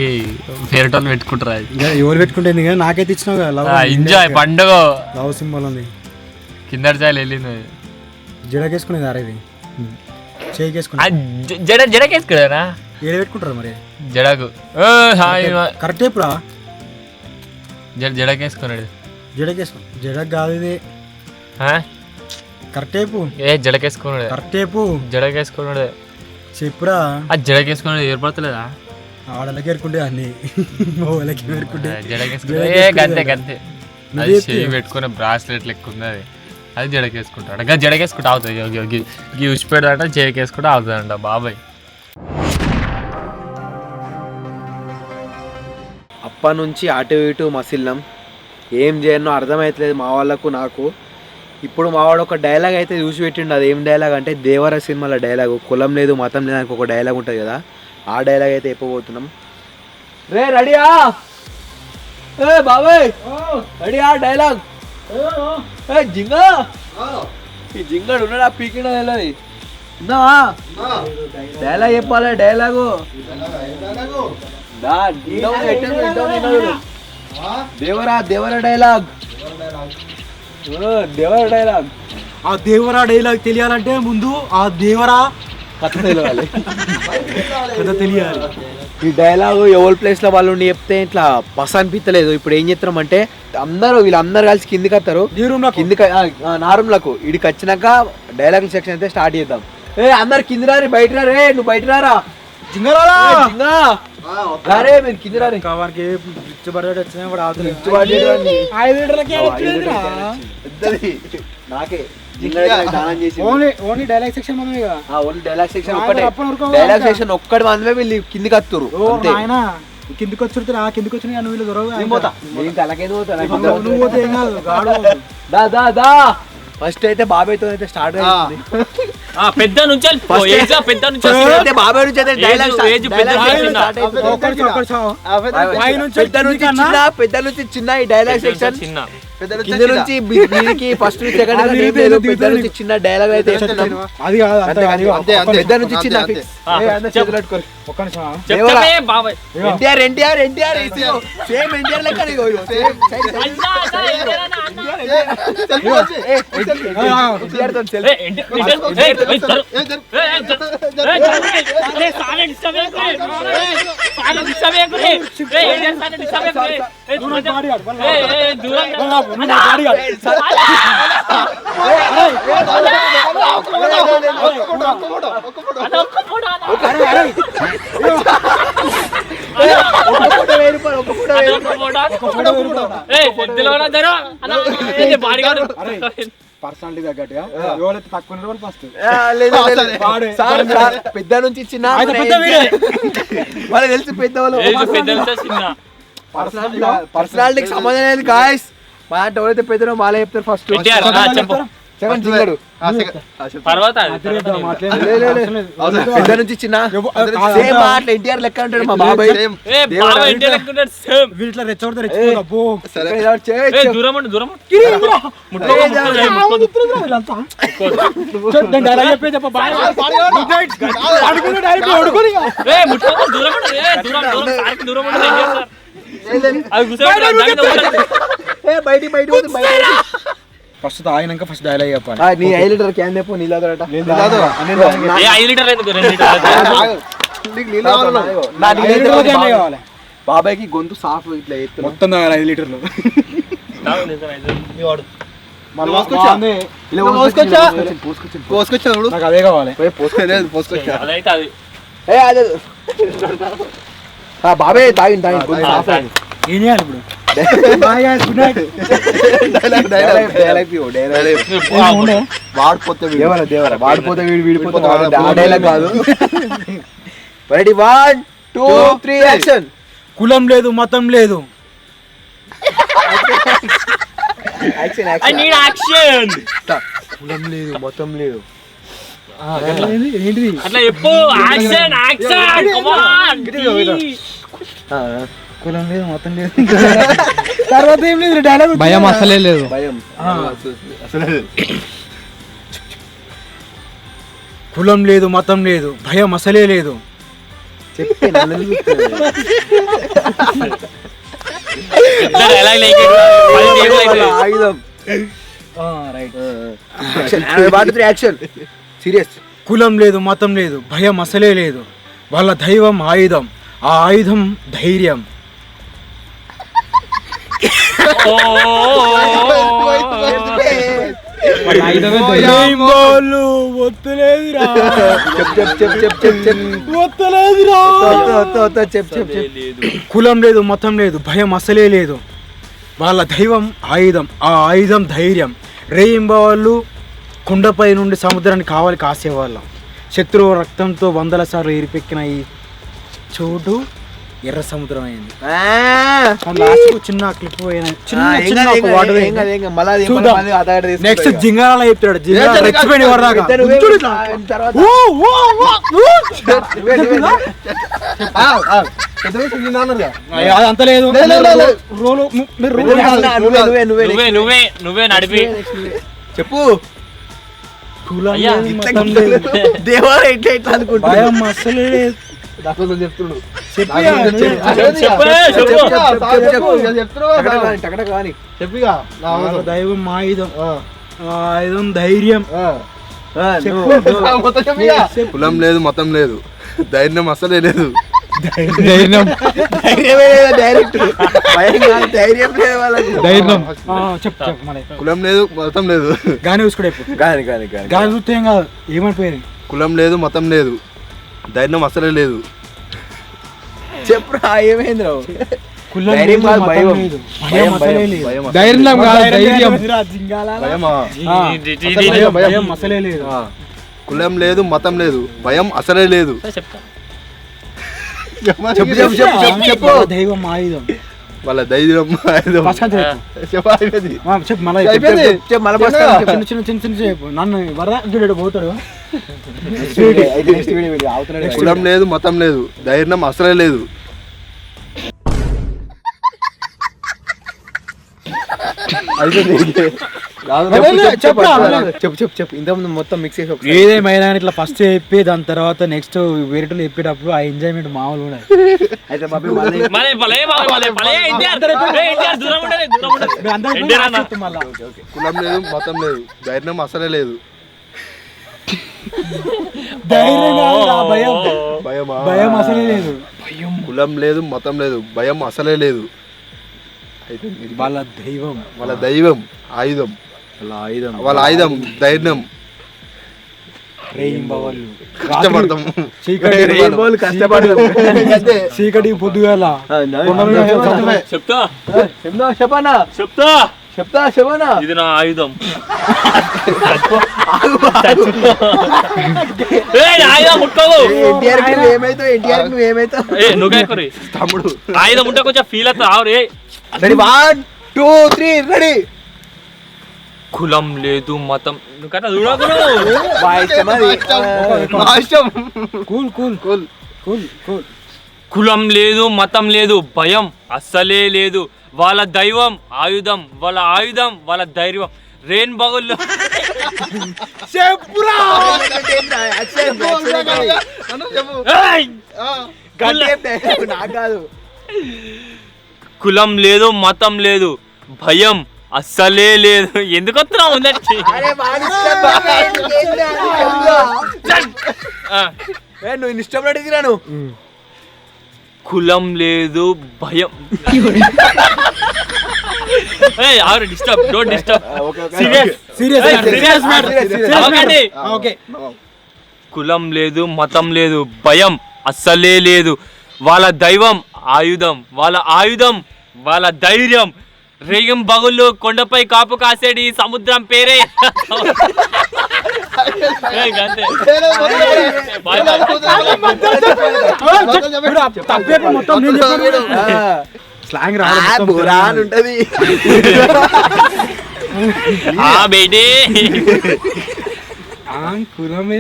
Speaker 2: ఫేవరెట్ వాళ్ళు పెట్టుకుంటారు. అది
Speaker 4: ఎవరు పెట్టుకుంటుంది కానీ నాకైతే ఇచ్చినావు కదా
Speaker 2: ఎంజాయ్ పండుగ.
Speaker 4: లవ్ సింబల్ ఉంది.
Speaker 2: కిందర్ జాయిలు వెళ్ళింది.
Speaker 4: జడకేసుకునేది అరే ఇది చేయికేసుకుని
Speaker 2: జడకేసుకున్నారా?
Speaker 4: ఏడ పెట్టుకుంటారు మరి
Speaker 2: జడకు
Speaker 4: కరెక్ట్ ఎప్పుడా
Speaker 2: జడకేసుకున్నాడు.
Speaker 4: జడకు కాదు ఇది కరెక్ట్ టైపు.
Speaker 2: ఏ జడకేసుకున్నాడు?
Speaker 4: కరెక్ట్ టైపు
Speaker 2: జడకేసుకున్నాడు.
Speaker 4: చెప్పురా
Speaker 2: అది జడకేసుకున్నాడు ఏర్పడతలేదా?
Speaker 4: ఆడలకి ఏరుకుంటే అన్ని వాళ్ళకి ఏరుకుంటే
Speaker 2: గంతే గంతే. అది చెయ్యి పెట్టుకునే బ్రాస్లెట్ లెక్క ఉంది. అది జడకేసుకుంటాడు. జడకేసుకుంటే అవుతుంది. ఉచ్చిపెడతాడ జడకేసుకుంటే అవుతుందంట బాబాయ్.
Speaker 3: అప్పటి నుంచి అటు ఇటు మసిల్లం ఏం చేయనో అర్థమవుతలేదు మా వాళ్ళకు నాకు. ఇప్పుడు మా వాడు ఒక డైలాగ్ అయితే చూసి పెట్టిండు. అది ఏం డైలాగ్ అంటే దేవర సినిమాలో డైలాగు, కులం లేదు మతం లేదు అని ఒక డైలాగ్ ఉంటుంది కదా, ఆ డైలాగ్ అయితే చెప్పబోతున్నాం. రే రెడీయా? ఏ బాబాయ్ రెడీయా డైలాగ్? జింగా ఈ జింగడు ఉన్నాడా పీకిన డైలాగ్ చెప్పాలి. Dialogue Devara dialogue. Devara dialogue.
Speaker 4: ఆ దేవరా డైలాగ్ తెలియాలంటే ముందు ఆ దేవరా కథ తెలియాలి.
Speaker 3: ఈ డైలాగు ఎవరి ప్లేస్ లో వాళ్ళు ఉండి చెప్తే ఇట్లా పస అనిపించలేదు. ఇప్పుడు ఏం చేస్తున్నాం అంటే వీళ్ళందరూ కలిసి కిందికి వస్తారు, కిందికి నా రూమ్లకు. ఇడికి వచ్చినాక డైలాగ్ సెక్షన్ అయితే స్టార్ట్ చేద్దాం. ఏ అందరు కింది రారి, బయట రారే, నువ్వు బయట రారా. అరే మీరు కింది రారే. నాకే
Speaker 4: ఓన్లీ డైలాగ్ సెక్షన్
Speaker 3: ఒక్కటి మనమే వీళ్ళు కిందికి వస్తారు.
Speaker 4: కిందికి వచ్చి కిందికి వచ్చి వీళ్ళు
Speaker 3: ఫస్ట్ అయితే బాబాయ్తో అయితే స్టార్ట్ అవుతుంది.
Speaker 2: పెద్ద నుంచి
Speaker 3: బాబాయ్ నుంచి అయితే డైలాగ్ పెద్ద నుంచి చిన్న ఈ డైలాగ్ సెక్షన్ కింద నుంచి వీరికి ఫస్ట్ సెకండ్ పెద్ద నుంచి చిన్న డైలాగ్ అయితే పెద్ద నుంచి చిన్న ఎన్టీఆర్ సేమ్ ఎన్టీఆర్ లెక్క
Speaker 4: పర్సనాలిటీ తగ్గట్టుగా ఎవరైతే తక్కువ ఉన్నారో వాళ్ళు ఫస్ట్
Speaker 3: పెద్ద నుంచి చిన్న వాళ్ళకి తెలిసి పెద్ద వాళ్ళు పర్సనాలిటీకి సంబంధం లేదు గాయస్. మా అంటే ఎవరైతే పెద్దనో వాళ్ళే చెప్తారు ఫస్ట్. సెవెన్ సింగడు పెద్ద నుంచి చిన్న సేమ్ అట్లా ఎన్టీఆర్ లెక్క ఉంటాడు మా బాబాయ్.
Speaker 4: వీటిలో రెచ్చగొడతారు ఫస్ట్ తాగినాక ఫస్ట్ డైలాగ్ చెప్పాలి.
Speaker 3: నీ 5 లీటర్ క్యాన్ తెప్పు నీళ్ళదట. బాబాయ్కి గొంతు సాఫ్ ఇట్లా
Speaker 4: మొత్తం తాగాలి 5 లీటర్లు. నాకు అదే కావాలి.
Speaker 3: బాబాయ్ తాగింది
Speaker 4: ఏం చేయాలి ఇప్పుడు?
Speaker 3: వాడిపోతే వాడిపోతే వీడిపోతే డైలాగ్ కాదు. Ready 1 2 3 action.
Speaker 4: కులం లేదు మతం లేదు
Speaker 3: కులం లేదు మొత్తం లేదు.
Speaker 4: ఏంటిది కులం లేదు మొత్తం లేదు తర్వాత ఏం లేదు డైలాగ్
Speaker 2: భయం అసలే లేదు.
Speaker 3: భయం
Speaker 4: కులం లేదు మతం లేదు భయం అసలే లేదు.
Speaker 3: చెప్పే సీరియస్.
Speaker 4: కులం లేదు మతం లేదు భయం అసలే లేదు వాళ్ళ దైవం ఆయుధం ఆ ఆయుధం ధైర్యం. కులం లేదు మతం లేదు భయం అసలే లేదు వాళ్ళ దైవం ఆయుధం ఆ ఆయుధం ధైర్యం. రేయింబవాళ్ళు కుండపై నుండి సముద్రాన్ని కావాలి కాసేవాళ్ళం. శత్రువు రక్తంతో 100 సార్లు ఏరిపెక్కిన ఈ చోటు ఎర్ర సముద్రం అయింది. చిన్న క్లిప్ నెక్స్ట్ జింగారాల చెప్తాడు. అంత లేదు
Speaker 2: నువ్వే నడిపి
Speaker 3: చెప్పు.
Speaker 4: దేవాలయం ఎట్లా ఎట్లా అనుకుంటా భయం అసలే
Speaker 3: చెప్తున్నాడు.
Speaker 4: దైవం ఆయుధం ఆయుధం ధైర్యం.
Speaker 5: కులం లేదు మతం లేదు ధైర్యం అసలే లేదు.
Speaker 2: ధైర్యం
Speaker 5: కులం లేదు మతం లేదు
Speaker 4: గాని చూసుకుంటే గాని చూస్తే ఏం కాదు ఏమైపోయింది.
Speaker 5: కులం లేదు మతం లేదు ధైర్యం అసలే లేదు.
Speaker 3: చెప్పురా ఏమైంది రావు.
Speaker 4: ధైర్యం అసలే లేదు.
Speaker 5: కులం లేదు మతం లేదు భయం అసలే లేదు.
Speaker 4: దైవం ఆయుధం
Speaker 5: వాళ్ళ ధైర్యం
Speaker 4: నన్ను వరద పోతాడు.
Speaker 5: కులం లేదు మతం లేదు ధైర్యం అసలే లేదు.
Speaker 3: చెప్పు ఇంతకుముందు మొత్తం మిక్స్ చేసి
Speaker 4: ఏదేమైనా ఇట్లా ఫస్ట్ చెప్పి దాని తర్వాత నెక్స్ట్ వేరేటో చెప్పేటప్పుడు ఆ ఎంజాయ్మెంట్ మామూలు కూడా.
Speaker 5: కులం లేదు మతం లేదు ధైర్యం అసలే లేదు.
Speaker 4: ధైర్యం కాదురా, భయం.
Speaker 5: భయమా?
Speaker 4: భయం అసలే లేదు.
Speaker 5: కులం లేదు, మతం లేదు, భయం అసలే లేదు. అయితే
Speaker 4: వాళ్ళ దైవం,
Speaker 5: వాళ్ళ దైవం ఆయుధం,
Speaker 4: వాళ్ళ ఆయుధం,
Speaker 5: వాళ్ళ ఆయుధం ధైర్యం.
Speaker 4: రెయిన్బోలు.
Speaker 5: కష్టపడతాం.
Speaker 3: రెయిన్బోలు కష్టపడతాం.
Speaker 4: చీకటి పొద్దుగాల
Speaker 2: చెప్తా
Speaker 3: చెప్పనా చెప్పనా
Speaker 2: ఇది నా ఆయుధం. ఆయుధం ముట్టుకోవు.
Speaker 3: ఎన్టీఆర్ నువ్వేమైతావు
Speaker 2: నువ్వు
Speaker 5: తమ్ముడు
Speaker 2: ఆయుధం ఉంటే కొంచెం ఫీల్ అవుతా. రే
Speaker 3: రెడీ 1 2 3 రెడీ.
Speaker 2: కులం లేదు మతం నువ్వు కన్నా చూడకు.
Speaker 4: Cool cool cool cool cool.
Speaker 2: కులం లేదు మతం లేదు భయం అస్సలే లేదు. వాళ్ళ దైవం ఆయుధం, వాళ్ళ ఆయుధం వాళ్ళ ధైర్యం. రెయిన్ బగుల్లో కులం లేదు మతం లేదు భయం అస్సలే లేదు. ఎందుకు వస్తున్నావు ఉందంటే
Speaker 3: నువ్వు ఇష్టం అడిగినాను.
Speaker 2: కులం లేదు భయం. Disturb don't disturb.
Speaker 4: ఓకే.
Speaker 2: కులం లేదు మతం లేదు భయం అస్సలే లేదు. వాళ్ళ దైవం ఆయుధం, వాళ్ళ ఆయుధం వాళ్ళ ధైర్యం. రేగం బగుళ్ళు కొండపై కాపు కాసేడి సముద్రం పేరే.
Speaker 4: స్లాంగ్
Speaker 3: ఉంటది
Speaker 2: బేటీ
Speaker 4: కులమే.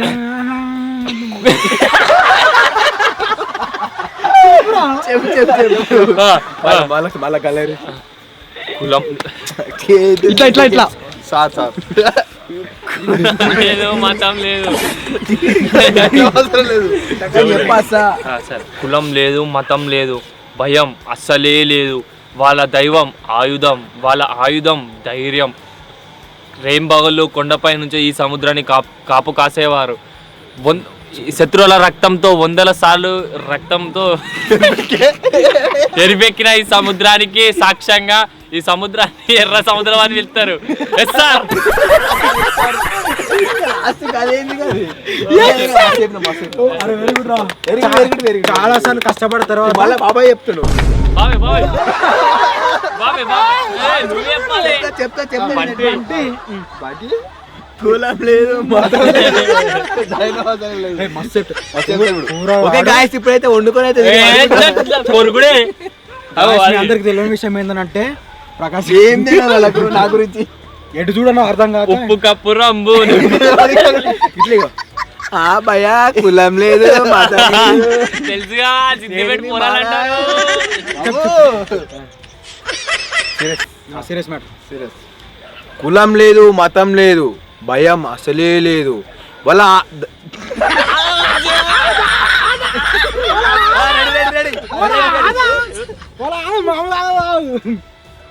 Speaker 3: మళ్ళా కలర్
Speaker 2: కులం
Speaker 4: ఇట్లా ఇట్లా ఇట్లా
Speaker 5: సార్
Speaker 2: లేదు మతం లేదు. కులం లేదు మతం లేదు భయం అస్సలే లేదు. వాళ్ళ దైవం ఆయుధం, వాళ్ళ ఆయుధం ధైర్యం. రేంబగళ్ళు కొండపై నుంచి ఈ సముద్రాన్ని కాపు కాసేవారు. శత్రువుల రక్తంతో 100 సార్లు రక్తంతో ఎరిపెక్కిన ఈ సముద్రానికి సాక్ష్యంగా ఈ సముద్రాన్ని ఎర్ర సముద్రం అని పిలుస్తారు. Yes sir.
Speaker 4: చాలా సార్లు కష్టపడతారు.
Speaker 3: మళ్ళీ బాబాయ్ చెప్తాడు. కులం లేదు ఇప్పుడైతే వండుకొని అయితే
Speaker 4: అందరికి తెలియని విషయం ఏంటంటే ప్రకాశ్
Speaker 3: ఏం తెలియదు నా గురించి.
Speaker 4: ఎటు చూడను అర్థం కాదు.
Speaker 2: ఉప్పు కప్పు రంబు
Speaker 3: భయా కులం లేదు
Speaker 2: తెలుసుగా సిద్ధిపేట పోరాలంటారు.
Speaker 4: Serious matter.
Speaker 3: కులం లేదు మతం లేదు భయం అసలే లేదు. వాళ్ళ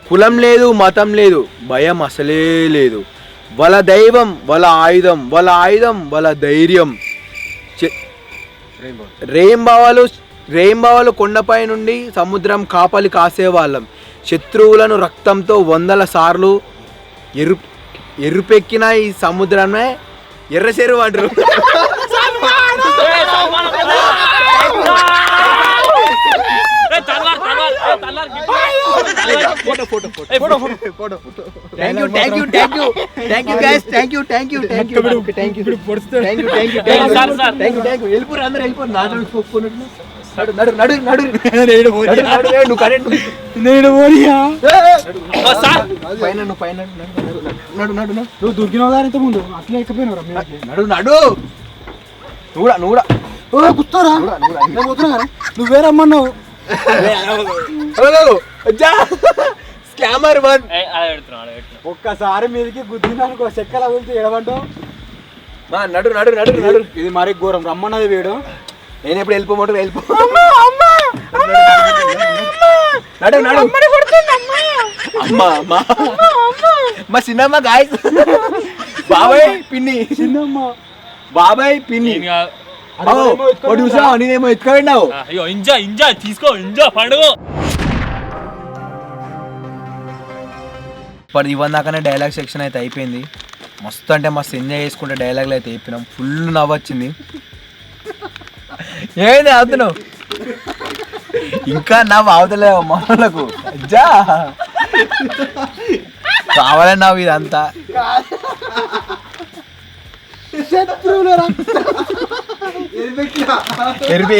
Speaker 3: కులం లేదు మతం లేదు భయం అసలే లేదు. వాళ్ళ దైవం వాళ్ళ ఆయుధం, వాళ్ళ ఆయుధం వాళ్ళ ధైర్యం. రేయింబావలు కొండపై నుండి సముద్రం కాపలి కాసేవాళ్ళం. శత్రువులను రక్తంతో 100 సార్లు ఎరుపెక్కిన ఈ సముద్రమే ఎర్ర చెరువు అంటారు.
Speaker 4: నువ్వు దొరికినావు కానీ ముందు అట్లా ఎక్కిపోయినావు. కూర్చోరా, నువ్వే రమ్మన్నావు.
Speaker 3: Scammer one.
Speaker 4: ఒక్కసారి మీదకి గుద్దినానికి చెక్కల గురించి ఎడమంటావు.
Speaker 3: నడు నడు నడు నడు.
Speaker 4: ఇది మరీ ఘోరం. రమ్మన్నది వీడు.
Speaker 3: నేను ఎప్పుడు వెళ్ళిపోమంటారు వెళ్ళిపో. నడు నడు. అమ్మా అమ్మా మా చిన్నమ్మ గాయ బాబాయ్ పిన్ని
Speaker 4: చిన్నమ్మ
Speaker 3: బాబాయ్ పిన్ని చూసావా నేనేమో ఎత్తుకోండావు
Speaker 2: అయ్యో ఇంజా తీసుకో ఇంజా పండుగ.
Speaker 3: ఇప్పుడు ఇవన్న దాకానే డైలాగ్ సెక్షన్ అయితే అయిపోయింది. మస్తు అంటే మస్తు ఎంజాయ్ చేసుకుంటే డైలాగ్లు అయితే చెప్పినాం. ఫుల్ నవ్వొచ్చింది. ఏంది అవుతున్నావు ఇంకా నవ్వు అవతలేవు మనకు అజ్జా కావాలని నవ్వు ఇదంతా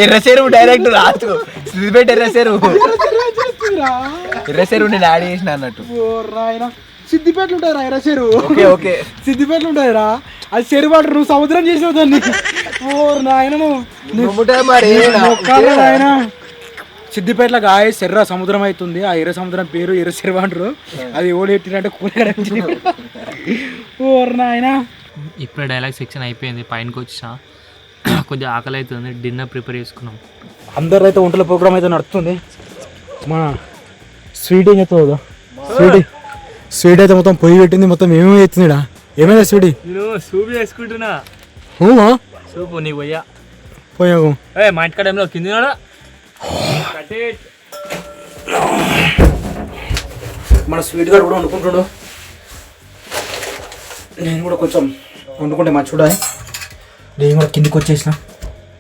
Speaker 3: ఎర్రసేరు డైరెక్ట్ రాదు సిద్దిపేట ఎర్రసేరు నేను యాడ్ చేసిన అన్నట్టు.
Speaker 4: సిద్దిపేటలు ఉంటాయిరా ఎర్ర చెరువు.
Speaker 3: ఓకే ఓకే
Speaker 4: సిద్దిపేటలు ఉంటాయిరా అది చెరువు అంటారు. నువ్వు సముద్రం చేసావు దాన్ని. ఓ నాయన ఆయన సిద్దిపేటలో గాయ ఎర్ర సముద్రం అవుతుంది. ఆ ఎర్ర సముద్రం పేరు ఎర్ర చెరువు అంటారు. అది ఓడెట్టినట్టే కూరగాయ. ఓ నాయన
Speaker 2: ఇప్పుడే డైలాగ్ సెక్షన్ అయిపోయింది. పైనకి వచ్చిన కొద్దిగా ఆకలి అవుతుంది. డిన్నర్ ప్రిపేర్ చేసుకున్నాం.
Speaker 4: అందరు అయితే వంటల ప్రోగ్రామ్ అయితే నడుస్తుంది. మన స్వీట్ ఏం చెప్తావు? స్వీట్ అయితే మొత్తం పొయ్యి పెట్టింది. మొత్తం ఏమేమి అవుతుంది ఇక్కడ? ఏమైనా స్వీట్
Speaker 2: నేను సూప్ చేసుకుంటున్నా. సూపు నీకు పోయా
Speaker 4: పోయాకు
Speaker 2: మా ఇంటికాడ ఏమో కింద
Speaker 4: మన స్వీట్ గారు కూడా వండుకుంటాడు. నేను కూడా కొంచెం వండుకుంటే మంచి చూడాలి. నేను కూడా కిందికి వచ్చేసిన.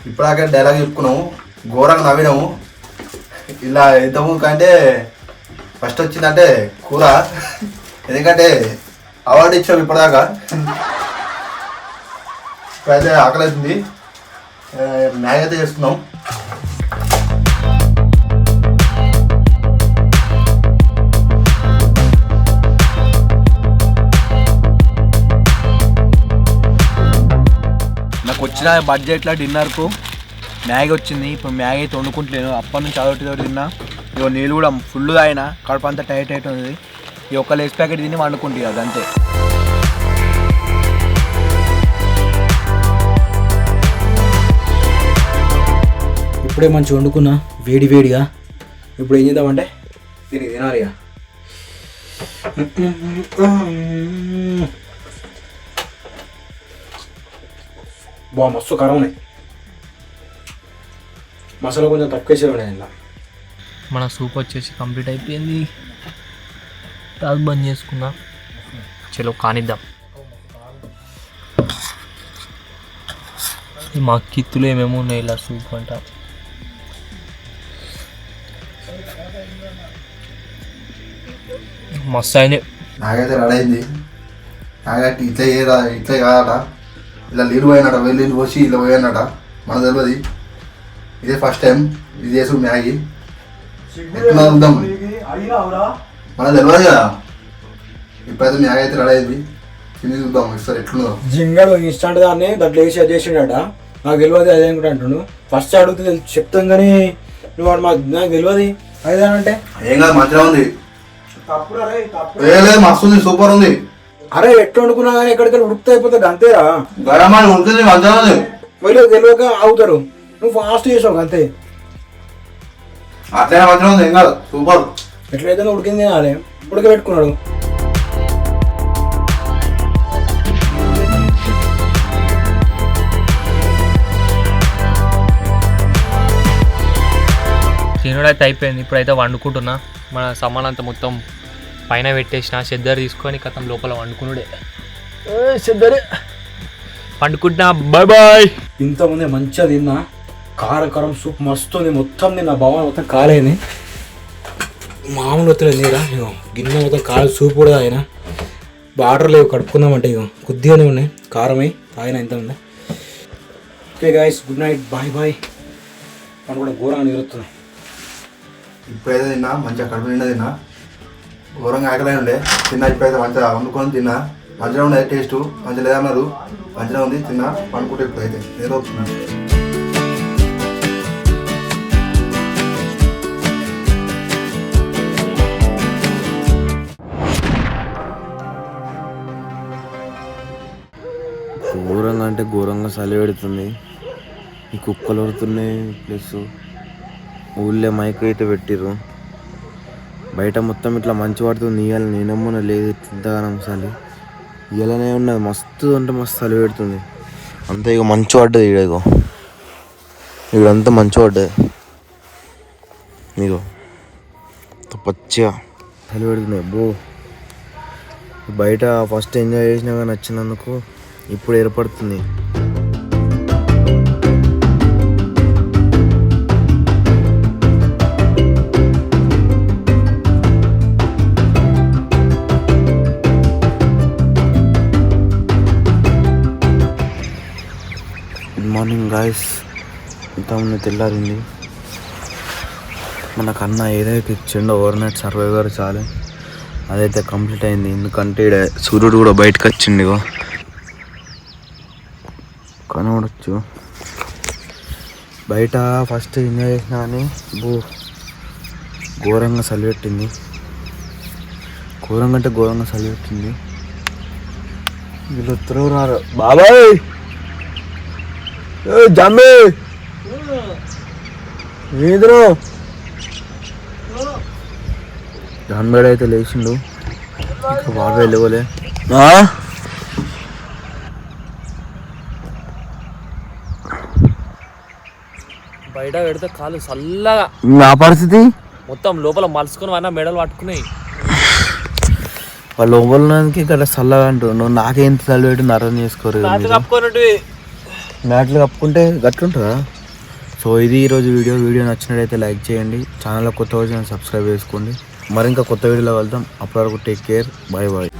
Speaker 5: ఇప్పుడాక డైలాగ్ చెప్పుకున్నాము, ఘోరంగా నవ్వినాము. ఇలా ఎంతము కంటే ఫస్ట్ వచ్చిందంటే కూర, ఎందుకంటే అవార్డు ఇచ్చాము ఇప్పటిదాకా. ఇప్పుడైతే ఆకలి అవుతుంది. మ్యాగీ అయితే చేస్తున్నాం.
Speaker 3: నాకు వచ్చిన బడ్జెట్లో డిన్నర్కు మ్యాగీ వచ్చింది. ఇప్పుడు మ్యాగీ అయితే వండుకుంటలేను. అప్పటి నుంచి అదొకటి తిన్నా. ఇక నీళ్ళు కూడా ఫుల్ తాగిన. కడుపు అంతా టైట్ ఉంది. ఈ ఒక్క లేస్ ప్యాకెట్ తిని వండుకుంటుంది అదంతే.
Speaker 4: ఇప్పుడే మంచిగా వండుకున్నా వేడిగా. ఇప్పుడు ఏం చేద్దామంటే దీనికి తినాలి. ఇక మస్తు కారం ఉన్నాయి. మసాలా కొంచెం తక్కువ వేసేవాడు ఇలా.
Speaker 2: మన సూప్ వచ్చేసి కంప్లీట్ అయిపోయింది. గ్యాస్ బంద్ చేసుకున్నా. చలో కానిద్దాం. మా కిత్తులు ఏమేమి ఉన్నాయి ఇలా సూప్ అంట. మస్తు అయినాయి.
Speaker 5: నాకైతే రెడీ అయింది. నాకైతే ఇట్లా కాదట, ఇలా నీళ్ళు పోయినట, వెళ్ళి నీళ్ళు పోసి ఇలా పోయానట. మనకు తెలియదు, ఇదే ఫస్ట్ టైం ఇది చేసు మ్యాగీ. ఎట్లా చూద్దాం, మనకు తెలియదు కదా. ఇప్పుడైతే మ్యాగీ అయితే రెడీ అయింది. తిని చూద్దాం ఒకసారి ఎట్లుందో.
Speaker 4: జింగడు ఇన్స్టాంట్ దాన్ని దాంట్లో వేసి అది చేసిండట. నాకు తెలియదు అదే అనుకుంటా అంటున్నాడు. ఫస్ట్ అడిగితే చెప్తాం కానీ నువ్వు నాకు తెలియదు అదేనంటే
Speaker 5: ఏం కాదు, మంచిగా ఉంది. లేదు మస్తు ఉంది, సూపర్ ఉంది.
Speaker 4: అరే ఎట్లా వండుకున్నా కానీ ఎక్కడికి ఉడుకుతా అయిపోతుంది అంతేరా.
Speaker 5: గరం అని ఉడుకుతుంది, మంచిగా ఉంది.
Speaker 4: వీళ్ళు తెలియక అవుతారు. నువ్వు ఫాస్ట్ చేసావు అంతే.
Speaker 5: అట్లనే మంచిగా ఉంది, ఏం కాదు, సూపర్.
Speaker 4: ఎట్లయితే ఉడికింది తినాలి. ఉడకబెట్టుకున్నాడు.
Speaker 2: తినడైతే అయిపోయింది. ఇప్పుడైతే వండుకుంటున్నా. మన సామాన్ అంతా మొత్తం పైన పెట్టేసిన. చెద్దరు తీసుకొని కథం లోపల వండుకున్నాడే. చెద్దరే వండుకుంటున్నా. Bye bye.
Speaker 4: ఇంతకుముందే మంచిగా తిన్నా. కారం సూప్ మస్తు ఉంది. మొత్తం తిన్నా. భవన్ మొత్తం కాలేని మామూలు వస్తుంది నీరా. ఇగో గిన్నె మొత్తం కాలు సూప్ కూడా తాగిన. వాటర్ లేవు కడుపుకుందామంటే ఇగో కొద్దిగానే ఉన్నాయి. కారమై తాగిన ఇంత ఉంది. Okay guys, good night, bye bye. మనం కూడా ఘోరంగా నిరుతున్నాయి.
Speaker 5: ఇప్పుడైతే తిన్నా, మంచిగా కడుపు నిండా తిన్నా. ఘోరంగా ఆకలే ఉండే తిన్నా. ఇప్పుడైతే మంచిగా వండుకొని తిన్నా. మంచిగా ఉండే టేస్ట్, మంచిగా లేదన్నారు. మంచిగా ఉంది, తిన్నా. పండుకుంటే ఇప్పుడైతే ఏదో అవుతుంది.
Speaker 6: ఘోరంగా అంటే ఘోరంగా చలి పెడుతుంది. ఈ కుక్కలు వడుతున్నాయి. ప్లస్ ఊళ్ళో మైక్ అయితే పెట్టిర్రు. బయట మొత్తం ఇట్లా మంచి పడుతుంది. ఇవాళ నేనమ్మన లేదు ఇంతగానం చలి. ఇలానే ఉన్నది. మస్తు అంటే మస్తు చలి పెడుతుంది. అంతా ఇక మంచు పడ్డది ఇగో ఇక్కడంతా మంచు పడ్డది ఇగో పచ్చిగా చలి పెడుతున్నాయి అబ్బో. బయట ఫస్ట్ ఎంజాయ్ చేసినా కానీ నచ్చినందుకు ఇప్పుడు ఏర్పడుతుంది. Good morning guys. ఇంతకుముందు తెల్లారింది. మనకన్నా ఏదైతే ఇచ్చిండో ఓవర్ నైట్ సర్వైవర్ చాలు అదైతే కంప్లీట్ అయింది. ఎందుకంటే ఇక్కడ సూర్యుడు కూడా బయటకు వచ్చిండు ఇగో కనబడచ్చు. బయట ఫస్ట్ ఎంజాయ్ చేసినా కానీ ఘోరంగా చలి పెట్టింది. ఘోరంగా అంటే ఘోరంగా చలి పెట్టింది. వీళ్ళు ఉత్తరం రారు. బాబాయ్ జమ్మి ఏదిరో జాన్బేడ అయితే లేచిండు. ఇంకా బాగా వెళ్ళవలే
Speaker 2: బయట పెడితే కాలు చల్లగా
Speaker 6: నా పరిస్థితి
Speaker 2: మొత్తం లోపల మలుసుకొని అయినా మెడలు పట్టుకున్నాయి.
Speaker 6: వాళ్ళు లోపలకి ఇక్కడ చల్లగా అంటుండు. నాకేం చల్లి పెట్టి అర్థం చేసుకోరు. మ్యాట్లు కప్పుకుంటే గట్లుంటుందా? సో ఇది ఈరోజు వీడియో నచ్చినట్టయితే లైక్ చేయండి. ఛానల్లో కొత్త వచ్చిన సబ్స్క్రైబ్ చేసుకోండి. మరి ఇంకా కొత్త వీడియోలో వెళ్దాం. అప్పటి వరకు టేక్ కేర్. Bye bye.